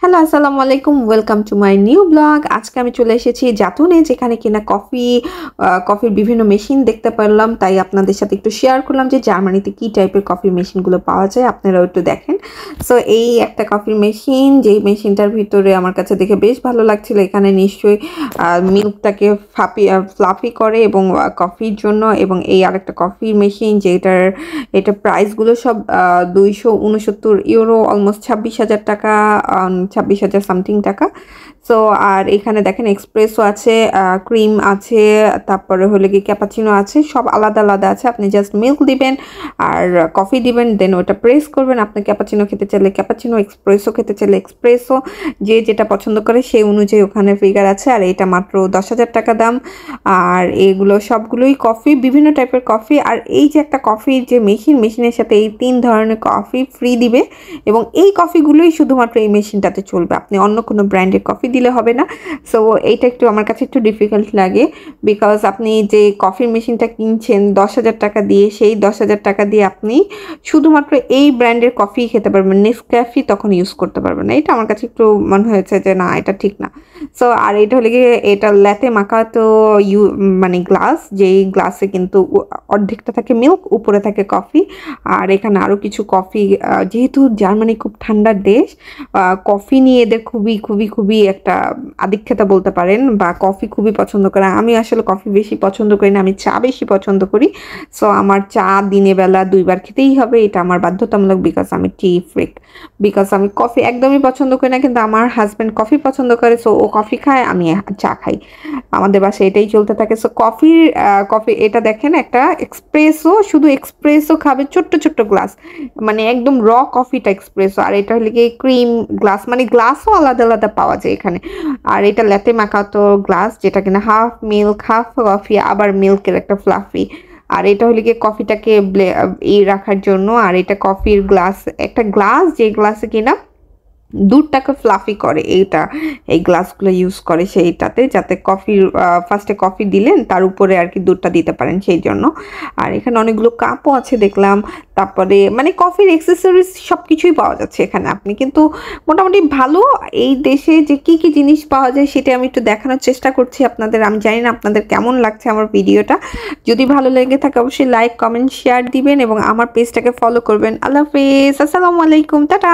Hello, আসসালামু আলাইকুম। Welcome to my new blog. আজকে আমি চলে এসেছি জাতুনে, যেখানে কিনা কফির বিভিন্ন মেশিন দেখতে পারলাম। তাই আপনাদের সাথে একটু শেয়ার করলাম যে জার্মানিতে কি টাইপের কফির মেশিনগুলো পাওয়া যায়, আপনারাও একটু দেখেন। সো এই একটা কফির মেশিন, যেই মেশিনটার ভিতরে আমার কাছে দেখে বেশ ভালো লাগছিল। এখানে নিশ্চয়ই মিল্কটাকে ফ্লাফি করে এবং কফির জন্য। এবং এই আরেকটা কফির মেশিন এটা প্রাইসগুলো সব 269 ইউরো, অলমোস্ট 26,000 টাকা, 26,000 সামথিং টাকা। সো আর এখানে দেখেন এক্সপ্রেসও আছে, ক্রিম আছে, তারপরে হলে কি ক্যাপাচিনো আছে, সব আলাদা আলাদা আছে। আপনি জাস্ট মিল্ক দিবেন আর কফি দিবেন, দেন ওটা প্রেস করবেন। আপনি ক্যাপাচিনো খেতে চাইলে ক্যাপাচিনো, এক্সপ্রেসও খেতে চাইলে এক্সপ্রেসও, যে যেটা পছন্দ করে সেই অনুযায়ী ওখানে ফিগার আছে। আর এটা মাত্র 10,000 টাকা দাম। আর এগুলো সবগুলোই কফি, বিভিন্ন টাইপের কফি। আর এই যে একটা কফির যে মেশিনের সাথে এই 3 ধরনের কফি ফ্রি দিবে, এবং এই কফিগুলোই শুধুমাত্র এই মেশিনটাতে চলবে। আপনি অন্য কোনো ব্র্যান্ডের কফি দিলে হবে না। সো এইটা একটু আমার কাছে একটু ডিফিকাল্ট লাগে, বিকজ আপনি যে কফির মেশিনটা কিনছেন 10,000 টাকা দিয়ে, সেই 10,000 টাকা দিয়ে আপনি শুধুমাত্র এই ব্র্যান্ডের কফি খেতে পারবেন, নেসক্যাফে তখন ইউজ করতে পারবেন না। এটা আমার কাছে একটু মনে হয়েছে যে না, এটা ঠিক না। সো আর এটা হলে গিয়ে এটা ল্যাতে মাকাতো মানে গ্লাস, যেই গ্লাসে কিন্তু অর্ধেকটা থাকে মিল্ক, উপরে থাকে কফি। আর এখানে আরও কিছু কফি, যেহেতু জার্মানি খুব ঠান্ডার দেশ, কফি নিয়ে এদের খুবই খুবই খুবই একটা আধিক্যতা বলতে পারেন, বা কফি খুবই পছন্দ করে। আমি আসলে কফি বেশি পছন্দ করি না, আমি চা বেশি পছন্দ করি। সো আমার চা দিনে বেলা 2 বার খেতেই হবে, এটা আমার বাধ্যতামূলক, বিকজ আমি টি ফ্রিক। বিকজ আমি কফি একদমই পছন্দ করি না, কিন্তু আমার হাজব্যান্ড কফি পছন্দ করে, সো ও কফি খায়, আমি চা খাই। আমাদের বাসায় এটাই চলতে থাকে। সো কফি এটা দেখেন একটা এক্সপ্রেসো, শুধু এক্সপ্রেসো খাবে, ছোট্ট ছোট্ট গ্লাস, মানে একদম র কফিটা এক্সপ্রেসো। আর এটা হলে গিয়ে ক্রিম গ্লাস, মানে গ্লাসও আলাদা আলাদা পাওয়া যায় এখানে। আর এটা ল্যাতে মাকাতো গ্লাস, যেটা কিনা হাফ মিল্ক হাফ কফি, আবার মিল্কের একটা ফ্লাফি। আর এটা হলে গিয়ে কফিটাকে রাখার জন্য। আর এটা কফির গ্লাস, একটা গ্লাস যে গ্লাসে কিনা দুধটাকে ফ্লাফি করে, এই গ্লাসগুলো ইউজ করে সেইটাতে, যাতে ফার্স্টে কফি দিলেন তার উপরে আর কি দুধটা দিতে পারেন সেই জন্য। আর এখানে অনেকগুলো কাপও আছে দেখলাম। তারপরে মানে কফির অ্যাক্সেসরিজ সব কিছুই পাওয়া যাচ্ছে এখানে। আপনি কিন্তু মোটামুটি ভালো, এই দেশে যে কি কি জিনিস পাওয়া যায় সেটা আমি একটু দেখানোর চেষ্টা করছি আপনাদের। আমি জানি না আপনাদের কেমন লাগছে আমার ভিডিওটা। যদি ভালো লেগে থাকে অবশ্যই লাইক কমেন্ট শেয়ার দিবেন এবং আমার পেজটাকে ফলো করবেন। আল্লাহ হাফেজ, আসসালামু আলাইকুম, টাটা।